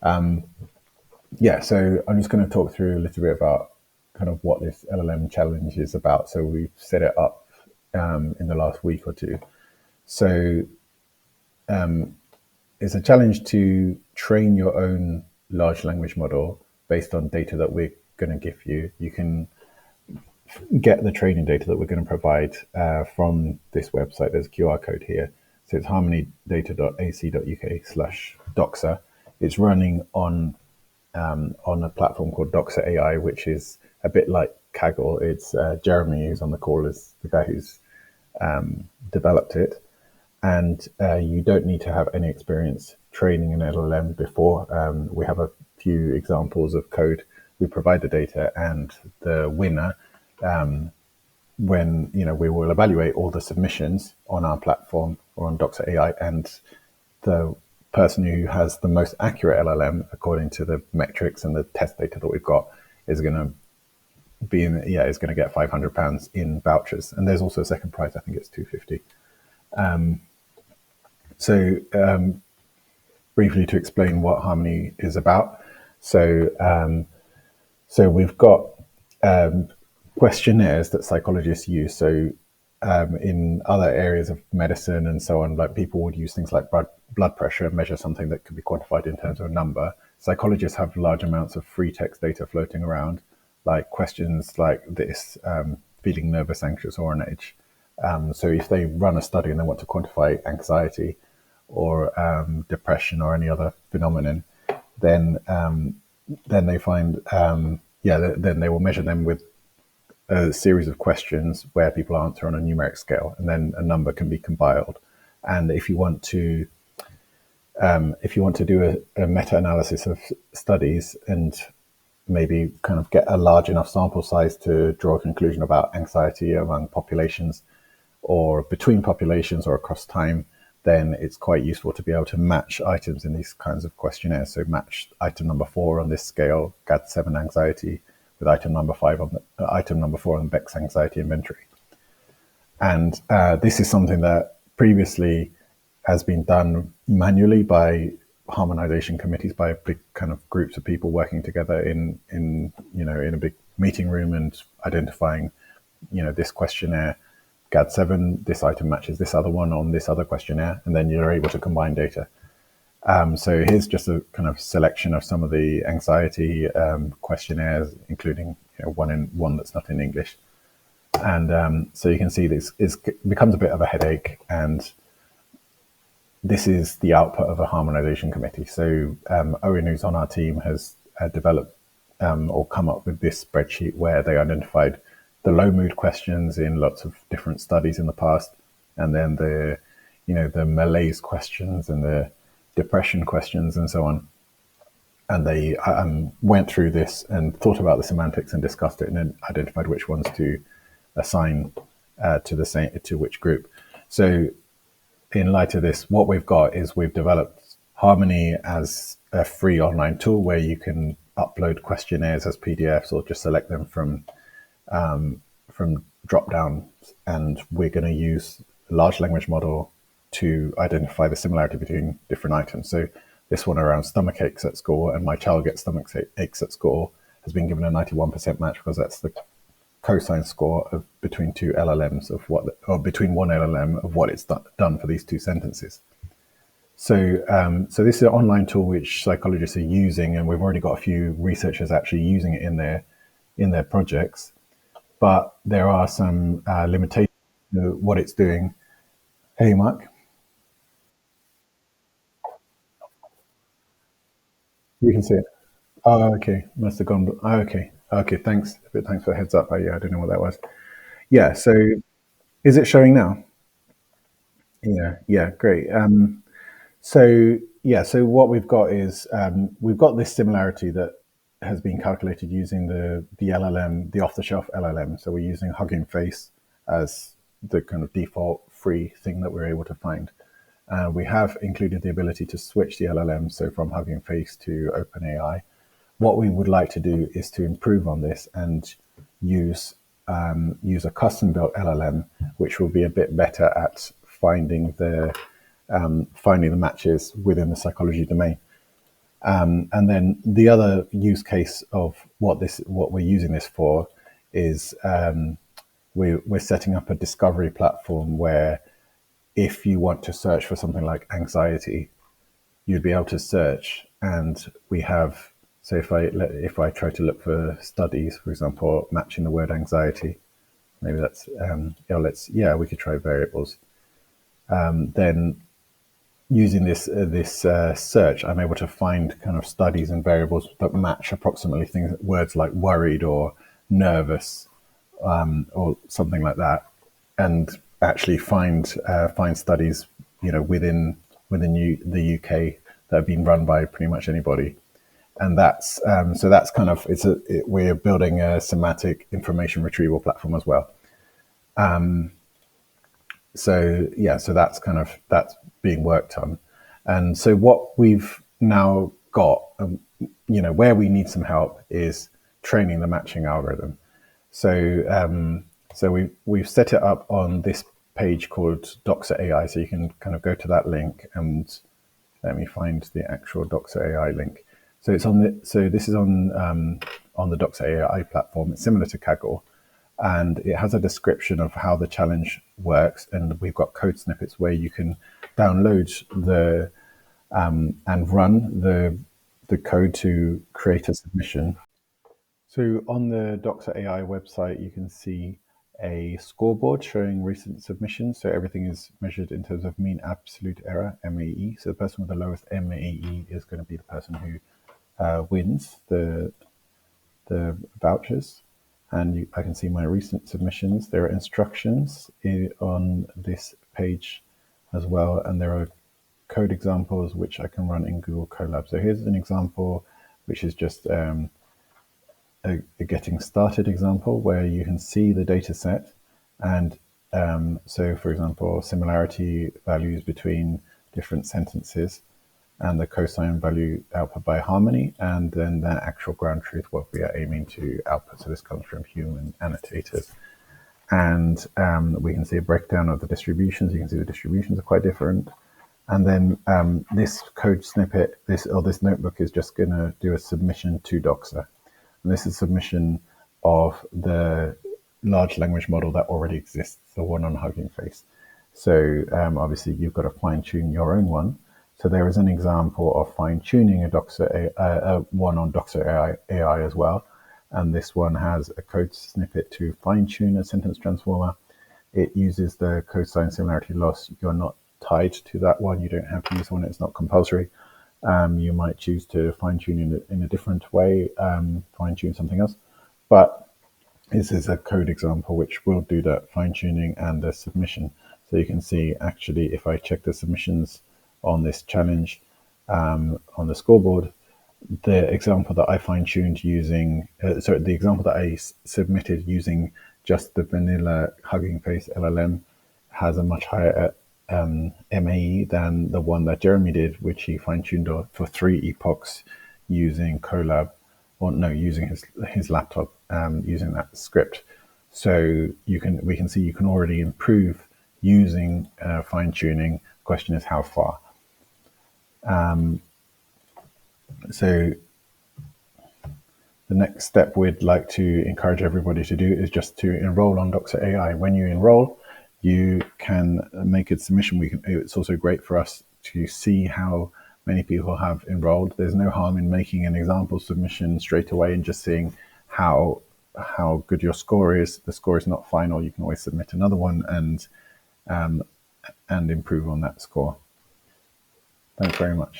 Yeah, so I'm just going to talk through a little bit about kind of what this LLM challenge is about. So we've set it up in the last week or two. So it's a challenge to train your own large language model based on data that we're going to give you. You can get the training data that we're going to provide from this website. There's a QR code here. So it's harmony-data.ac.uk/DOXA. It's running on a platform called DOXA AI, which is a bit like Kaggle. It's Jeremy, who's on the call, is the guy who's developed it. And you don't need to have any experience training an LLM before. We have a few examples of code. We provide the data, and the winner, when we will evaluate all the submissions on our platform or on DOXA AI, and the person who has the most accurate LLM according to the metrics and the test data that we've got is going to is going to get £500 in vouchers. And there's also a second prize. I think it's 250. Briefly to explain what Harmony is about. So we've got questionnaires that psychologists use. So in other areas of medicine and so on, like people would use things like blood pressure and measure something that could be quantified in terms of a number. Psychologists have large amounts of free text data floating around, like questions like this, feeling nervous, anxious, or on edge. So if they run a study and they want to quantify anxiety or depression or any other phenomenon, then they find, then they will measure them with a series of questions where people answer on a numeric scale, and then a number can be compiled. And if you want to do a meta-analysis of studies and maybe kind of get a large enough sample size to draw a conclusion about anxiety among populations or between populations or across time, then it's quite useful to be able to match items in these kinds of questionnaires. So match item number 4 on this scale, GAD-7 anxiety, with item number 4 on Beck's anxiety inventory. And this is something that previously has been done manually by harmonization committees, by big kind of groups of people working together in a big meeting room and identifying, this questionnaire GAD-7, this item matches this other one on this other questionnaire, and then you're able to combine data. So here's just a kind of selection of some of the anxiety questionnaires, including one that's not in English. And so you can see this becomes a bit of a headache, and this is the output of a harmonization committee. So Owen, who's on our team, has developed or come up with this spreadsheet where they identified the low mood questions in lots of different studies in the past, and then the malaise questions and the depression questions and so on. And they went through this and thought about the semantics and discussed it, and then identified which ones to assign to which group. So in light of this, what we've got is we've developed Harmony as a free online tool where you can upload questionnaires as PDFs or just select them from drop downs, and we're going to use a large language model to identify the similarity between different items. So this one around stomach aches at school, and my child gets stomach aches at school, has been given a 91% match because that's the cosine score of between two LLMs or between one LLM of what it's done for these two sentences. So this is an online tool which psychologists are using, and we've already got a few researchers actually using it in their projects. But there are some limitations to what it's doing. Hey, Mark, you can see it. Oh, okay, must have gone. Oh, okay. Thanks for the heads up. Yeah, I don't know what that was. Yeah. So is it showing now? Yeah, great. So what we've got is we've got this similarity that has been calculated using the LLM, the off-the-shelf LLM. So we're using Hugging Face as the kind of default free thing that we're able to find. We have included the ability to switch the LLM, so from Hugging Face to OpenAI. What we would like to do is to improve on this and use a custom-built LLM, which will be a bit better at finding the matches within the psychology domain. And then the other use case of what we're using this for is we're setting up a discovery platform where if you want to search for something like anxiety, you'd be able to search, and we have. So if I try to look for studies, for example, matching the word anxiety, maybe that's we could try variables. Then using this search, I'm able to find kind of studies and variables that match approximately words like worried or nervous, or something like that, and actually find studies, within the UK that have been run by pretty much anybody. And that's that's kind of we're building a semantic information retrieval platform as well. So that's being worked on. And so what we've now got, where we need some help is training the matching algorithm. So we've set it up on this page called DOXA AI. So you can kind of go to that link, and let me find the actual DOXA AI link. So this is on the DOXA AI platform. It's similar to Kaggle, and it has a description of how the challenge works. And we've got code snippets where you can download and run the code to create a submission. So on the DOXA AI website, you can see a scoreboard showing recent submissions. So everything is measured in terms of mean absolute error, MAE. So the person with the lowest MAE is going to be the person who wins the vouchers. And I can see my recent submissions. There are instructions on this page as well, and there are code examples which I can run in Google Colab. So here's an example which is just a getting started example where you can see the data set. And so, for example, similarity values between different sentences, and the cosine value output by Harmony, and then the actual ground truth, what we are aiming to output. So this comes from human annotators. And we can see a breakdown of the distributions. You can see the distributions are quite different. And then this code snippet, this notebook is just going to do a submission to DOXA. And this is a submission of the large language model that already exists, the one on Hugging Face. So obviously you've got to fine tune your own one. So there is an example of fine-tuning one on DOXA AI as well. And this one has a code snippet to fine-tune a sentence transformer. It uses the cosine similarity loss. You're not tied to that one. You don't have to use one. It's not compulsory. You might choose to fine-tune in a different way, fine-tune something else. But this is a code example which will do that fine-tuning and the submission. So you can see, actually, if I check the submissions on this challenge on the scoreboard, the example that I fine-tuned using, the example that I submitted using just the vanilla Hugging Face LLM has a much higher MAE than the one that Jeremy did, which he fine-tuned for 3 epochs using Colab, or no, using his laptop, using that script. So we can see you can already improve using fine-tuning. Question is how far. So the next step we'd like to encourage everybody to do is just to enroll on DOXA AI. When you enroll, you can make a submission. It's also great for us to see how many people have enrolled. There's no harm in making an example submission straight away and just seeing how good your score is. The score is not final. You can always submit another one and improve on that score. Thanks very much.